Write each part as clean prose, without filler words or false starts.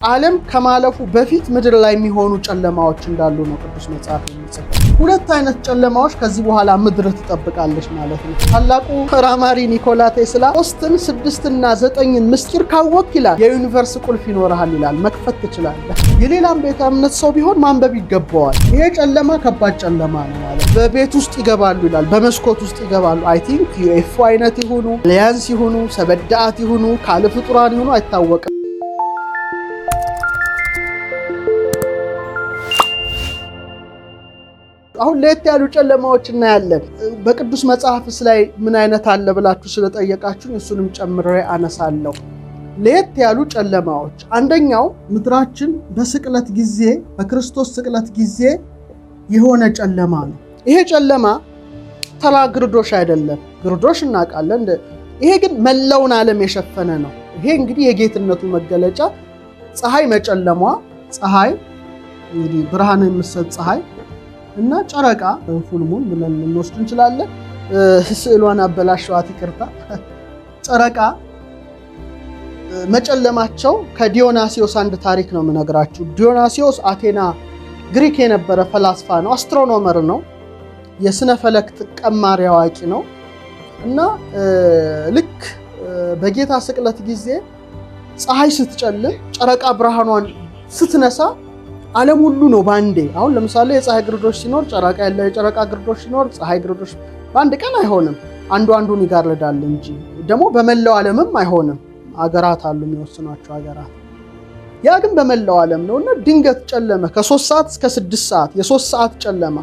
ዓለም ከማለፉ በፊት ምድር ላይ የሚሆኑ ጨለማዎች እንዳሉ ነው ቅዱስ መጽሐፍ የሚጽፈው። ሁለት አይነት ጨለማዎች ከዚህ በኋላ ምድር ትጠብቃለች ማለት ነው። ታላቁ ተመራማሪ ኒኮላ ቴስላ 3ን 6ና 9ን ምስጢር ካወቅ ይላል የዩኒቨርስ ቁልፍ ይኖርሃል ይላል፣ መክፈት ትችላለህ። የሌላም ቤተ እምነት ሰው ቢሆን ማንበብ ይገባዋል። ይሄ ጨለማ ከባድ ጨለማ ነው ማለት። በቤት ውስጥ ይገባሉ ይላል፣ በመስኮት ውስጥ ይገባሉ። አይ ቲንክ ዩኤፎ አይነት ይሁኑ፣ ሊያንስ ይሁኑ፣ ሰበዳት ይሁኑ፣ ካለ ፍጡራን ይሁኑ አይታወቅም። አሁን ለየት ያሉ ጨለማዎች እናያለን። በቅዱስ መጽሐፍስ ላይ ምን አይነት አለ ብላችሁ ስለጠየቃችሁኝ እሱንም ጨምሬ አነሳለሁ። ለየት ያሉ ጨለማዎች አንደኛው ምድራችን በስቅለት ጊዜ በክርስቶስ ስቅለት ጊዜ የሆነ ጨለማ ነው። ይሄ ጨለማ ተራ ግርዶሽ አይደለም። ግርዶሽ እናውቃለን። ይሄ ግን መላውን ዓለም የሸፈነ ነው። ይሄ እንግዲህ የጌትነቱ መገለጫ ፀሐይ መጨለሟ፣ ፀሐይ እንግዲህ ብርሃን የምትሰጥ ፀሐይ እና ጨረቃ ፉልሙን ብለን እንወስድ እንችላለን። ስዕሏን አበላሸዋት ይቅርታ። ጨረቃ መጨለማቸው ከዲዮናሲዮስ አንድ ታሪክ ነው የምነግራችሁ። ዲዮናሲዮስ አቴና ግሪክ የነበረ ፈላስፋ ነው፣ አስትሮኖመር ነው፣ የስነ ፈለክ ቀማሪ አዋቂ ነው። እና ልክ በጌታ ስቅለት ጊዜ ፀሐይ ስትጨልም ጨረቃ ብርሃኗን ስትነሳ ዓለም ሁሉ ነው ባንዴ። አሁን ለምሳሌ የፀሐይ ግርዶሽ ሲኖር ጨረቃ ያለ፣ የጨረቃ ግርዶሽ ሲኖር ፀሐይ ግርዶሽ በአንድ ቀን አይሆንም። አንዱ አንዱን ይጋርዳል እንጂ ደግሞ በመላው ዓለምም አይሆንም። አገራት አሉ የሚወስኗቸው አገራት። ያ ግን በመላው ዓለም ነውና ድንገት ጨለመ። ከ3 ሰዓት እስከ 6 ሰዓት የ3 ሰዓት ጨለማ፣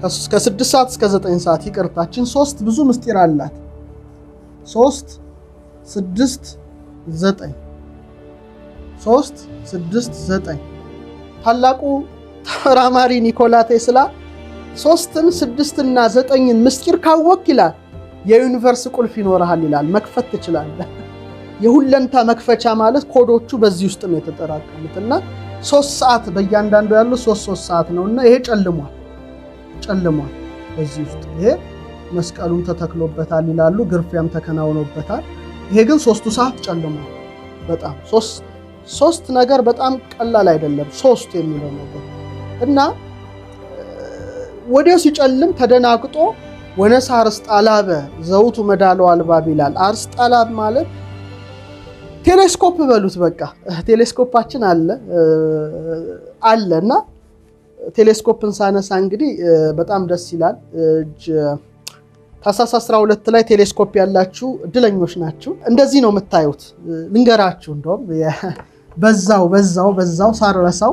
ከ6 ሰዓት እስከ 9 ሰዓት ይቅርታችን። 3 ብዙ ምስጢር አላት። 3 6 9 3 6 9 ታላቁ ተመራማሪ ኒኮላ ቴስላ 3ን 6ና 9ን ምስጢር ካወቅ ይላል የዩኒቨርስ ቁልፍ ይኖርሃል ይላል፣ መክፈት ትችላለህ። የሁለንታ መክፈቻ ማለት ኮዶቹ በዚህ ውስጥ ነው የተጠራቀሙት። እና 3 ሰዓት በእያንዳንዱ ያሉ 3 ሰዓት ነውና ይሄ ጨልሟል በዚህ ውስጥ። ይሄ መስቀሉም ተተክሎበታል ይላሉ፣ ግርፊያም ተከናውኖበታል። ይሄ ግን 3 ሰዓት ጨልሟል። በጣም 3 ነገር በጣም ቀላል አይደለም። 3 የሚለው ነገር እና ወዲያው ሲጨልም ተደናግጦ ወነሳ አርስጣላበ ዘውቱ መዳለው አልባብ ይላል። አርስጣላብ ማለት ቴሌስኮፕ በሉት በቃ። ቴሌስኮፓችን አለ እና ቴሌስኮፕን ሳነሳ እንግዲህ በጣም ደስ ይላል። ታኅሳስ 12 ላይ ቴሌስኮፕ ያላችሁ እድለኞች ናችሁ። እንደዚህ ነው የምታዩት። ልንገራችሁ እንደውም በዛው ሳረሳው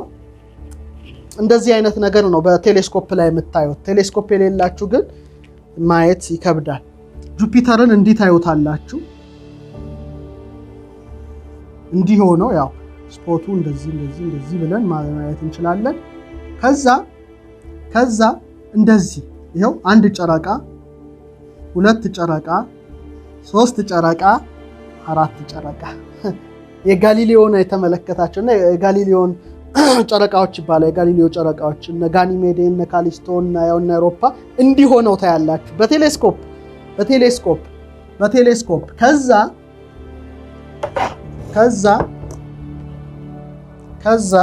እንደዚህ አይነት ነገር ነው በቴሌስኮፕ ላይ የምታዩት። ቴሌስኮፕ የሌላችሁ ግን ማየት ይከብዳል። ጁፒተርን እንዲህ ታዩታላችሁ። እንዲህ ሆኖ ያው ስፖቱ እንደዚህ ብለን ማየት እንችላለን። ከዛ እንደዚህ ይኸው 1 ጨረቃ፣ 2 ጨረቃ፣ 3 ጨረቃ፣ 4 ጨረቃ። የጋሊሊዮን የተመለከታቸውና የጋሊሊዮን ጨረቃዎች ይባላል። የጋሊሊዮ ጨረቃዎች እነ ጋኒሜዴ፣ እነ ካሊስቶ እና አውሮፓ እንዲህ ሆነው ታያላችሁ በቴሌስኮፕ። ከዛ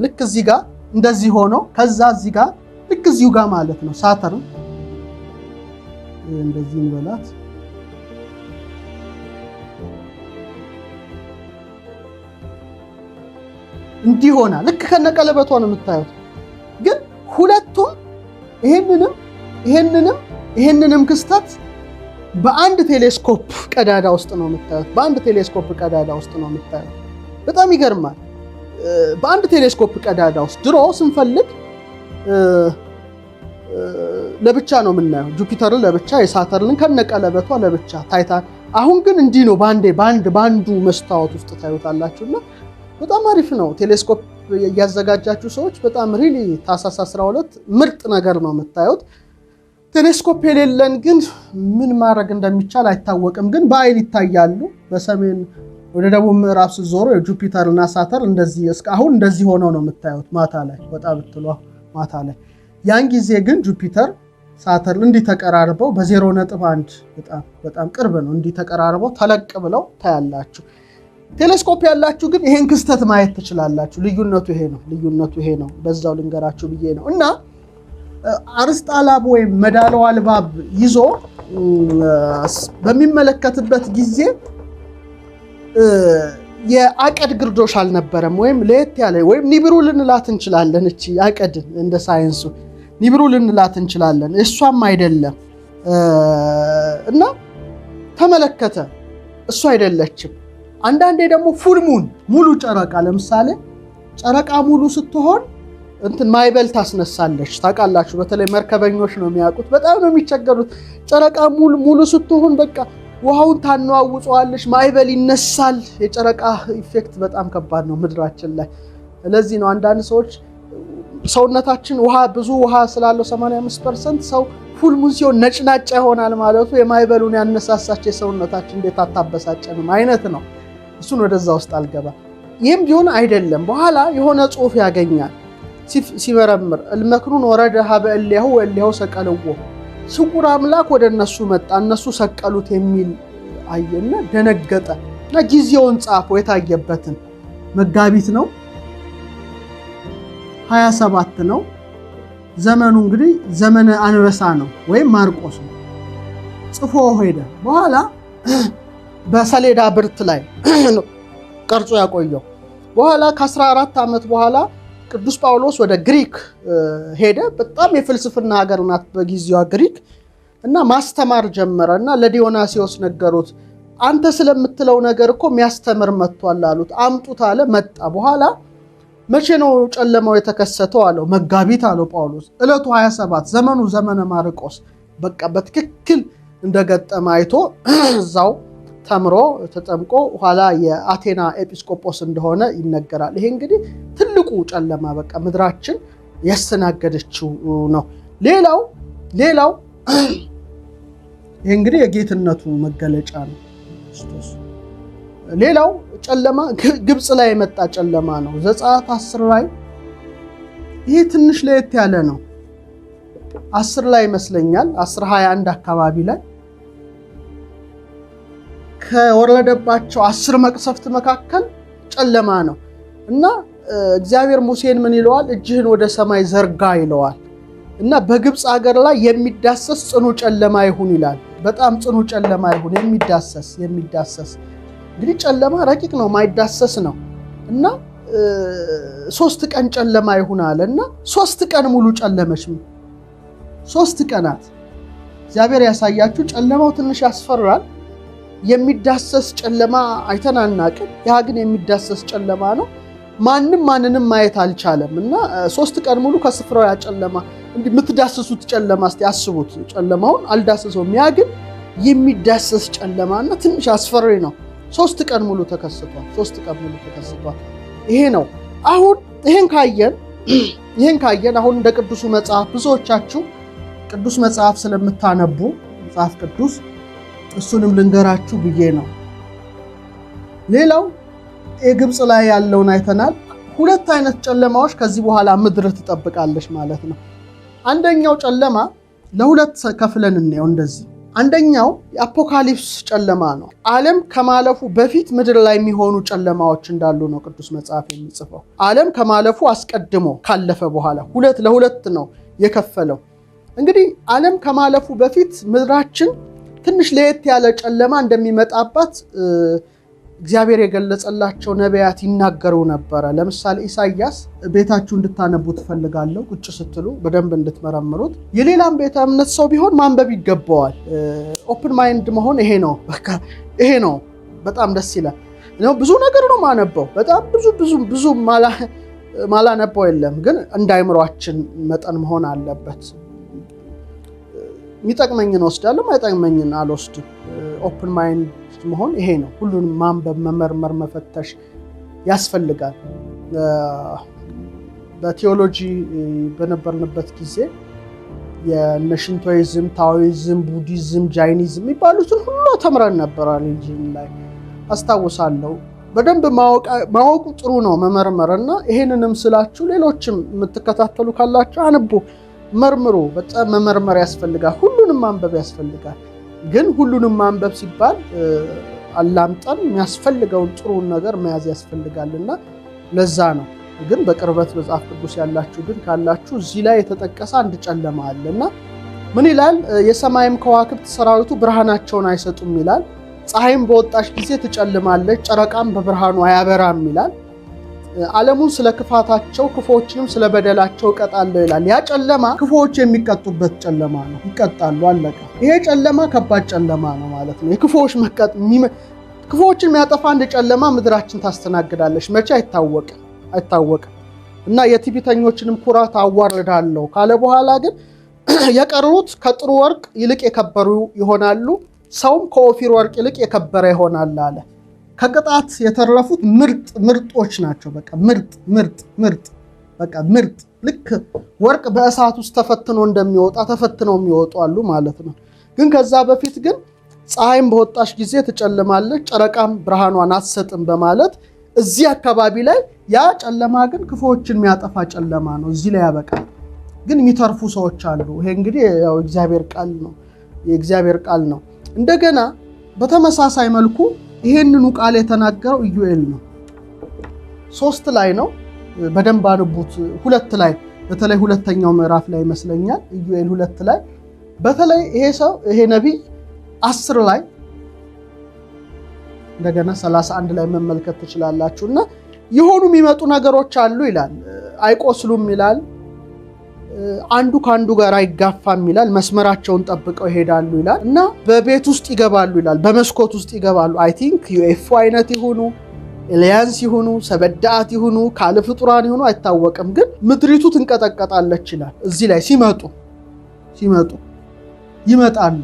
ልክ እዚህ ጋር እንደዚህ ሆኖ ከዛ እዚህ ጋር ልክ እዚሁ ጋር ማለት ነው ሳተርን እንደዚህ እንበላት እንዲህ ሆና ልክ ከነቀለበቷ ነው የምታዩት። ግን ሁለቱም ይሄንንም ክስተት በአንድ ቴሌስኮፕ ቀዳዳ ውስጥ ነው የምታዩት። በጣም ይገርማል። በአንድ ቴሌስኮፕ ቀዳዳ ውስጥ ድሮ ስንፈልግ ለብቻ ነው የምናየው። ጁፒተርን ለብቻ፣ የሳተርንን ከነቀለበቷ ለብቻ ታይታል። አሁን ግን እንዲህ ነው በአንዱ መስታወት ውስጥ ታዩታላችሁና በጣም አሪፍ ነው። ቴሌስኮፕ ያዘጋጃችሁ ሰዎች በጣም ሪሊ ታኅሳስ 12 ምርጥ ነገር ነው የምታዩት። ቴሌስኮፕ የሌለን ግን ምን ማድረግ እንደሚቻል አይታወቅም። ግን በአይን ይታያሉ። በሰሜን ወደ ደቡብ ምዕራብ ስትዞሩ የጁፒተር እና ሳተር እንደዚህ እስካሁን እንደዚህ ሆነው ነው የምታዩት። ማታ ላይ ወጣ ብትሉ ማታ ላይ ያን ጊዜ ግን ጁፒተር ሳተርን እንዲህ ተቀራርበው በ0.1 በጣም ቅርብ ነው። እንዲህ ተቀራርበው ተለቅ ብለው ታያላችሁ። ቴሌስኮፕ ያላችሁ ግን ይሄን ክስተት ማየት ትችላላችሁ። ልዩነቱ ይሄ ነው። በዛው ልንገራችሁ ብዬ ነው። እና አርስጣላብ ወይም መዳለው አልባብ ይዞ በሚመለከትበት ጊዜ የአቀድ ግርዶሽ አልነበረም፣ ወይም ለየት ያለ ወይም ኒብሩ ልንላት እንችላለን። እቺ አቀድን እንደ ሳይንሱ ኒብሩ ልንላት እንችላለን። እሷም አይደለም እና ተመለከተ፣ እሷ አይደለችም። አንዳንዴ ደግሞ ፉልሙን ሙሉ ጨረቃ፣ ለምሳሌ ጨረቃ ሙሉ ስትሆን ማይበል ታስነሳለች። ታውቃላችሁ፣ በተለይ መርከበኞች ነው የሚያውቁት። በጣም ነው የሚቸገሩት። ጨረቃ ሙሉ ስትሆን በቃ ውሃውን ታነዋውጸዋለች፣ ማይበል ይነሳል። የጨረቃ ኢፌክት በጣም ከባድ ነው ምድራችን ላይ። ለዚህ ነው አንዳንድ ሰዎች ሰውነታችን ብዙ ውሃ ስላለው 85% ሰው ፉልሙን ሲሆን ነጭናጫ ይሆናል ማለቱ የማይበሉን ያነሳሳቸው የሰውነታችን እንዴት አታበሳጨንም አይነት ነው። እሱን ወደዛ ውስጥ አልገባ። ይህም ቢሆን አይደለም። በኋላ የሆነ ጽሑፍ ያገኛል ሲመረምር እልመክኑን ወረደ ሀበ እሊያሁ ወእሊያሁ ሰቀልዎ፣ ስውር አምላክ ወደ እነሱ መጣ እነሱ ሰቀሉት የሚል አየና ደነገጠ። እና ጊዜውን ጻፈው፣ የታየበትን መጋቢት ነው 27 ነው። ዘመኑ እንግዲህ ዘመነ አንበሳ ነው ወይም ማርቆስ ነው። ጽፎ ሄደ። በኋላ በሰሌዳ ብርት ላይ ቀርጾ ያቆየው። በኋላ ከ14 ዓመት በኋላ ቅዱስ ጳውሎስ ወደ ግሪክ ሄደ። በጣም የፍልስፍና ሀገር ናት በጊዜዋ ግሪክ። እና ማስተማር ጀመረ። እና ለዲዮናሲዎስ ነገሩት። አንተ ስለምትለው ነገር እኮ የሚያስተምር መጥቷል አሉት። አምጡት አለ። መጣ። በኋላ መቼ ነው ጨለማው የተከሰተው አለው። መጋቢት አለው ጳውሎስ። ዕለቱ 27 ዘመኑ ዘመነ ማርቆስ በቃ በትክክል እንደገጠመ አይቶ እዛው ተምሮ ተጠምቆ ኋላ የአቴና ኤጲስቆጶስ እንደሆነ ይነገራል። ይሄ እንግዲህ ትልቁ ጨለማ በቃ ምድራችን ያስተናገደችው ነው። ሌላው ይሄ እንግዲህ የጌትነቱ መገለጫ ነው ክርስቶስ። ሌላው ጨለማ ግብጽ ላይ የመጣ ጨለማ ነው። ዘጸአት 10 ላይ ይሄ ትንሽ ለየት ያለ ነው። 10 ላይ ይመስለኛል 10:21 አካባቢ ላይ ከወረደባቸው 10 መቅሰፍት መካከል ጨለማ ነው እና እግዚአብሔር ሙሴን ምን ይለዋል? እጅህን ወደ ሰማይ ዘርጋ ይለዋል። እና በግብጽ ሀገር ላይ የሚዳሰስ ጽኑ ጨለማ ይሁን ይላል። በጣም ጽኑ ጨለማ ይሁን፣ የሚዳሰስ እንግዲህ ጨለማ ረቂቅ ነው፣ ማይዳሰስ ነው። እና 3 ቀን ጨለማ ይሁን አለ እና 3 ቀን ሙሉ ጨለመች። 3 ቀናት እግዚአብሔር ያሳያችሁ። ጨለማው ትንሽ ያስፈራል። የሚዳሰስ ጨለማ አይተናናቅም። ያ ግን የሚዳሰስ ጨለማ ነው። ማንንም ማየት አልቻለም እና 3 ቀን ሙሉ ከስፍራው ያ ጨለማ እንዲህ የምትዳሰሱት ጨለማ እስቲ አስቡት። ጨለማውን አልዳሰሰውም። ያ ግን የሚዳሰስ ጨለማና ትንሽ አስፈሪ ነው። 3 ቀን ሙሉ ተከስቷል። ይሄ ነው። አሁን ይሄን ካየን አሁን እንደ ቅዱሱ መጽሐፍ ብዙዎቻችሁ ቅዱስ መጽሐፍ ስለምታነቡ መጽሐፍ ቅዱስ እሱንም ልንገራችሁ ብዬ ነው። ሌላው የግብጽ ላይ ያለውን አይተናል። 2 አይነት ጨለማዎች ከዚህ በኋላ ምድር ትጠብቃለች ማለት ነው። አንደኛው ጨለማ ለሁለት ከፍለን እናየው እንደዚህ። አንደኛው የአፖካሊፕስ ጨለማ ነው። ዓለም ከማለፉ በፊት ምድር ላይ የሚሆኑ ጨለማዎች እንዳሉ ነው ቅዱስ መጽሐፍ የሚጽፈው። ዓለም ከማለፉ አስቀድሞ ካለፈ በኋላ ለሁለት ነው የከፈለው። እንግዲህ ዓለም ከማለፉ በፊት ምድራችን ትንሽ ለየት ያለ ጨለማ እንደሚመጣባት እግዚአብሔር የገለጸላቸው ነቢያት ይናገሩ ነበረ። ለምሳሌ ኢሳይያስ ቤታችሁ እንድታነቡ ትፈልጋለሁ፣ ቁጭ ስትሉ በደንብ እንድትመረምሩት። የሌላም ቤተ እምነት ሰው ቢሆን ማንበብ ይገባዋል። ኦፕን ማይንድ መሆን ይሄ ነው። በጣም ደስ ይላል። ብዙ ነገር ነው ማነበው። በጣም ብዙ ማላነበው የለም፣ ግን እንዳይምሯችን መጠን መሆን አለበት። የሚጠቅመኝን ወስዳለሁ፣ ማይጠቅመኝን አልወስድም። ኦፕን ማይንድ መሆን ይሄ ነው። ሁሉንም ማንበብ፣ መመርመር፣ መፈተሽ ያስፈልጋል። በቴዎሎጂ በነበርንበት ጊዜ የሽንቶይዝም፣ ታኦይዝም፣ ቡዲዝም፣ ጃይኒዝም የሚባሉትን ሁሉ ተምረን ነበር። ሪሊጅን ላይ አስታውሳለሁ። በደንብ ማወቁ ጥሩ ነው፣ መመርመር እና ይሄንንም ስላችሁ ሌሎችም የምትከታተሉ ካላችሁ አንቡ፣ መርምሩ። በጣም መመርመር ያስፈልጋል። ሁሉንም ማንበብ ያስፈልጋል። ግን ሁሉንም ማንበብ ሲባል አላምጠን የሚያስፈልገውን ጥሩን ነገር መያዝ ያስፈልጋልና ለዛ ነው። ግን በቅርበት መጽሐፍ ቅዱስ ያላችሁ ግን ካላችሁ እዚህ ላይ የተጠቀሰ አንድ ጨለማ አለና ምን ይላል? የሰማይም ከዋክብት ሰራዊቱ ብርሃናቸውን አይሰጡም ይላል። ፀሐይም በወጣች ጊዜ ትጨልማለች፣ ጨረቃም በብርሃኑ አያበራም ይላል። ዓለሙን ስለ ክፋታቸው ክፉዎችንም ስለ በደላቸው እቀጣለሁ ይላል። ያ ጨለማ ክፉዎች የሚቀጡበት ጨለማ ነው። ይቀጣሉ፣ አለቀ። ይሄ ጨለማ ከባድ ጨለማ ነው ማለት ነው። ክፉዎችን የሚያጠፋ አንድ ጨለማ ምድራችን ታስተናግዳለች። መቼ አይታወቅም። እና የትዕቢተኞችንም ኩራት አዋርዳለሁ ካለ በኋላ ግን የቀሩት ከጥሩ ወርቅ ይልቅ የከበሩ ይሆናሉ፣ ሰውም ከኦፊር ወርቅ ይልቅ የከበረ ይሆናል አለ። ከቅጣት የተረፉት ምርጦች ናቸው። በቃ ምርጥ ልክ ወርቅ በእሳት ውስጥ ተፈትኖ እንደሚወጣ ተፈትነው የሚወጡ አሉ ማለት ነው። ግን ከዛ በፊት ግን ፀሐይም በወጣች ጊዜ ትጨልማለች፣ ጨረቃም ብርሃኗን አትሰጥም በማለት እዚህ አካባቢ ላይ ያ ጨለማ ግን ክፉዎችን የሚያጠፋ ጨለማ ነው። እዚህ ላይ ያበቃል። ግን የሚተርፉ ሰዎች አሉ። ይሄ እንግዲህ ያው የእግዚአብሔር ቃል ነው። እንደገና በተመሳሳይ መልኩ ይሄንኑ ቃል የተናገረው ኢዩኤል ነው። 3 ላይ ነው። በደንብ አንቡት። 2 ላይ በተለይ ሁለተኛው ምዕራፍ ላይ ይመስለኛል ኢዩኤል 2 ላይ በተለይ ይሄ ነቢይ 10 ላይ እንደገና 31 ላይ መመልከት ትችላላችሁና የሆኑ የሚመጡ ነገሮች አሉ ይላል። አይቆስሉም ይላል። አንዱ ከአንዱ ጋር አይጋፋም ይላል። መስመራቸውን ጠብቀው ይሄዳሉ ይላል እና በቤት ውስጥ ይገባሉ ይላል። በመስኮት ውስጥ ይገባሉ። አይ ቲንክ ዩኤፍኦ አይነት ይሁኑ ኤሊያንስ ይሁኑ ሰበዳት ይሁኑ ካለ ፍጡራን ይሁኑ አይታወቅም። ግን ምድሪቱ ትንቀጠቀጣለች ይላል። እዚህ ላይ ሲመጡ ይመጣሉ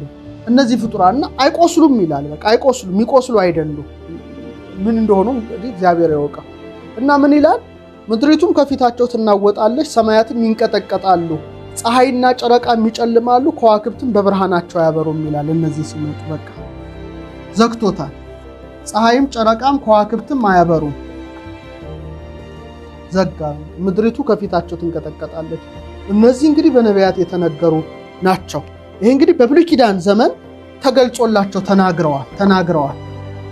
እነዚህ ፍጡራንና አይቆስሉም ይላል። በቃ አይቆስሉም፣ የሚቆስሉ አይደሉም። ምን እንደሆኑ እንግዲህ እግዚአብሔር ያውቃል። እና ምን ይላል? ምድሪቱም ከፊታቸው ትናወጣለች፣ ሰማያትም ይንቀጠቀጣሉ፣ ፀሐይና ጨረቃ ይጨልማሉ፣ ከዋክብትም በብርሃናቸው አያበሩም ይላል። እነዚህ ሲመጡ በቃ ዘግቶታል። ፀሐይም ጨረቃም ከዋክብትም አያበሩም፣ ዘጋ። ምድሪቱ ከፊታቸው ትንቀጠቀጣለች። እነዚህ እንግዲህ በነቢያት የተነገሩ ናቸው። ይሄ እንግዲህ በብሉይ ኪዳን ዘመን ተገልጾላቸው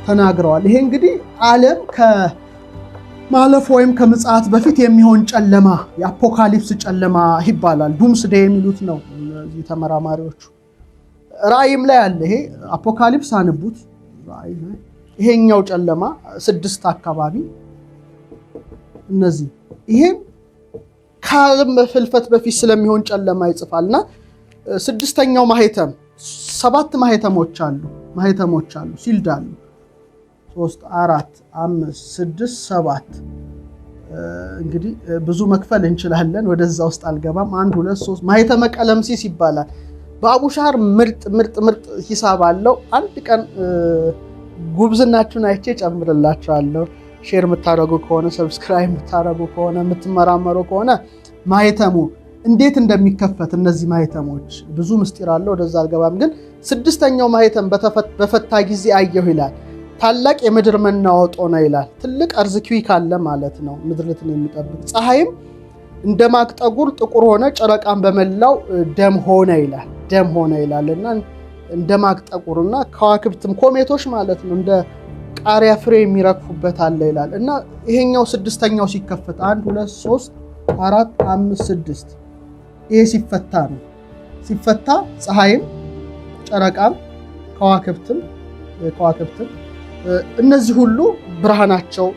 ተናግረዋል። ይሄ እንግዲህ ዓለም ከማለፍ ወይም ከምጽአት በፊት የሚሆን ጨለማ የአፖካሊፕስ ጨለማ ይባላል። ዱምስዴ የሚሉት ነው እነዚህ ተመራማሪዎቹ። ራእይም ላይ አለ። ይሄ አፖካሊፕስ አንቡት። ይሄኛው ጨለማ 6 አካባቢ እነዚህ ይሄ ከዓለም ፍልፈት በፊት ስለሚሆን ጨለማ ይጽፋልና 6ኛው ማህተም 7 ማህተሞች አሉ ሲልድ አሉ 3 4 5 6 7 እንግዲህ ብዙ መክፈል እንችላለን። ወደዛ ውስጥ አልገባም። 1 2 3 ማህተመ ቀለምሲስ ይባላል። በአቡሻር ምርጥ ሂሳብ አለው። አንድ ቀን ጉብዝናችሁን አይቼ ጨምርላችኋለሁ። ሼር የምታደርጉ ከሆነ ሰብስክራይብ የምታደርጉ ከሆነ የምትመራመሩ ከሆነ ማህተሙ እንዴት እንደሚከፈት እነዚህ ማህተሞች ብዙ ምስጢር አለው። ወደዛ አልገባም። ግን 6ኛው ማህተም በፈታ ጊዜ አየሁ ይላል። ታላቅ የምድር መናወጥ ሆነ ይላል። ትልቅ እርዝኪዊክ አለ ማለት ነው፣ ምድርትን የሚጠብቅ። ፀሐይም እንደ ማቅ ጠጉር ጥቁር ሆነ፣ ጨረቃም በመላው ደም ሆነ ይላል እና እንደ ማቅ ጠጉርና ከዋክብትም ኮሜቶች ማለት ነው እንደ ቃሪያ ፍሬ የሚረግፉበት አለ ይላል እና ይሄኛው 6ኛው ሲከፈት 1 2 3 4 5 6 ይሄ ሲፈታ ነው። ሲፈታ ፀሐይም ጨረቃም ከዋክብትም እነዚህ ሁሉ ብርሃናቸው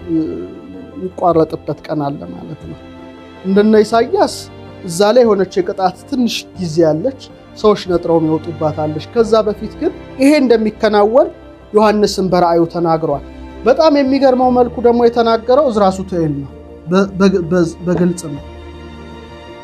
የሚቋረጥበት ቀን አለ ማለት ነው። እንደነ ኢሳይያስ እዛ ላይ የሆነች የቅጣት ትንሽ ጊዜ ያለች፣ ሰዎች ነጥረው የሚወጡባታለች። ከዛ በፊት ግን ይሄ እንደሚከናወን ዮሐንስን በራእዩ ተናግሯል። በጣም የሚገርመው መልኩ ደግሞ የተናገረው ዕዝራ ሱቱኤል ነው፣ በግልጽ ነው።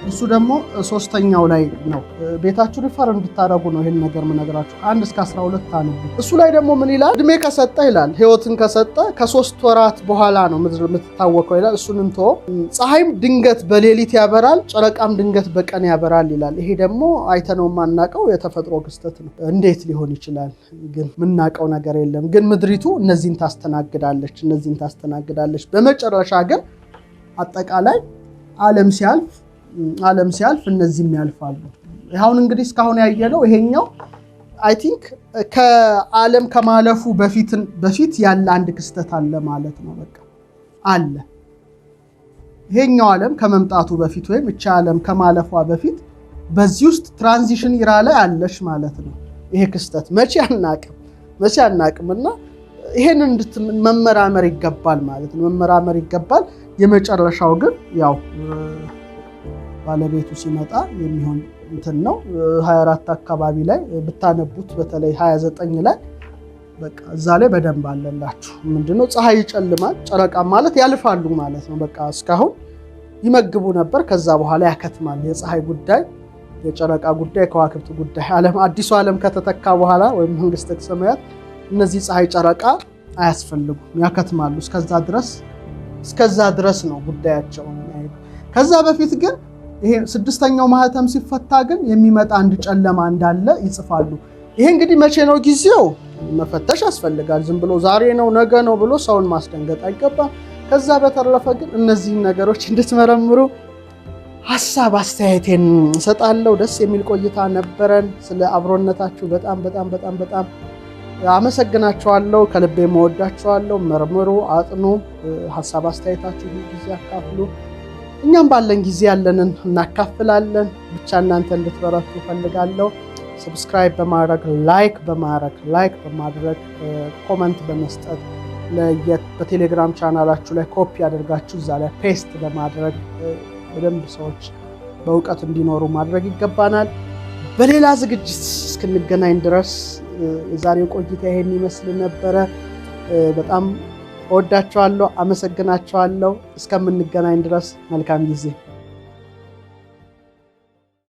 እሱ ደግሞ 3ኛው ላይ ነው። ቤታችሁ ሪፈር እንድታረጉ ነው ይሄን ነገር ምነግራችሁ። 1 እስከ 12 አንቡ። እሱ ላይ ደግሞ ምን ይላል? እድሜ ከሰጠ ይላል፣ ህይወትን ከሰጠ ከ3 ወራት በኋላ ነው ምድር የምትታወቀው ይላል። እሱንም ተወው። ፀሐይም ድንገት በሌሊት ያበራል፣ ጨረቃም ድንገት በቀን ያበራል ይላል። ይሄ ደግሞ አይተነው የማናውቀው የተፈጥሮ ክስተት ነው። እንዴት ሊሆን ይችላል? ግን የምናውቀው ነገር የለም። ግን ምድሪቱ እነዚህን ታስተናግዳለች። በመጨረሻ ግን አጠቃላይ ዓለም ሲያልፍ እነዚህም ያልፋሉ። አሁን እንግዲህ እስካሁን ያየነው ይሄኛው አይ ቲንክ ከዓለም ከማለፉ በፊት ያለ አንድ ክስተት አለ ማለት ነው። በቃ አለ ይሄኛው ዓለም ከመምጣቱ በፊት ወይም እቺ ዓለም ከማለፏ በፊት በዚህ ውስጥ ትራንዚሽን ኢራ ላይ አለሽ ማለት ነው። ይሄ ክስተት መቼ አናቅምና ይሄንን እንድትመራመር ይገባል ማለት ነው። መመራመር ይገባል። የመጨረሻው ግን ያው ባለቤቱ ሲመጣ የሚሆን እንትን ነው። 24 አካባቢ ላይ ብታነቡት በተለይ 29 ላይ በቃ እዛ ላይ በደንብ አለላችሁ። ምንድነው ፀሐይ ይጨልማል፣ ጨረቃ ማለት ያልፋሉ ማለት ነው። በቃ እስካሁን ይመግቡ ነበር፣ ከዛ በኋላ ያከትማል። የፀሐይ ጉዳይ፣ የጨረቃ ጉዳይ፣ የከዋክብት ጉዳይ አዲሱ ዓለም ከተተካ በኋላ ወይም መንግስተ ሰማያት እነዚህ ፀሐይ ጨረቃ አያስፈልጉም፣ ያከትማሉ። እስከዛ ድረስ ነው ጉዳያቸው። ከዛ በፊት ግን ይሄ ስድስተኛው ማህተም ሲፈታ ግን የሚመጣ አንድ ጨለማ እንዳለ ይጽፋሉ። ይሄ እንግዲህ መቼ ነው ጊዜው መፈተሽ ያስፈልጋል። ዝም ብሎ ዛሬ ነው ነገ ነው ብሎ ሰውን ማስደንገጥ አይገባም። ከዛ በተረፈ ግን እነዚህን ነገሮች እንድትመረምሩ ሐሳብ አስተያየቴን እሰጣለሁ። ደስ የሚል ቆይታ ነበረን። ስለ አብሮነታችሁ በጣም አመሰግናችኋለሁ። ከልቤ መወዳችኋለሁ። መርምሩ፣ አጥኑ፣ ሐሳብ አስተያየታችሁ ጊዜ አካፍሉ። እኛም ባለን ጊዜ ያለንን እናካፍላለን። ብቻ እናንተ እንድትበረቱ ፈልጋለሁ። ሰብስክራይብ በማድረግ ላይክ በማድረግ ኮመንት በመስጠት በቴሌግራም ቻናላችሁ ላይ ኮፒ አድርጋችሁ እዛ ላይ ፔስት በማድረግ በደንብ ሰዎች በእውቀት እንዲኖሩ ማድረግ ይገባናል። በሌላ ዝግጅት እስክንገናኝ ድረስ የዛሬው ቆይታ ይሄን ይመስል ነበረ። በጣም እወዳችኋለሁ፣ አመሰግናችኋለሁ። እስከምንገናኝ ድረስ መልካም ጊዜ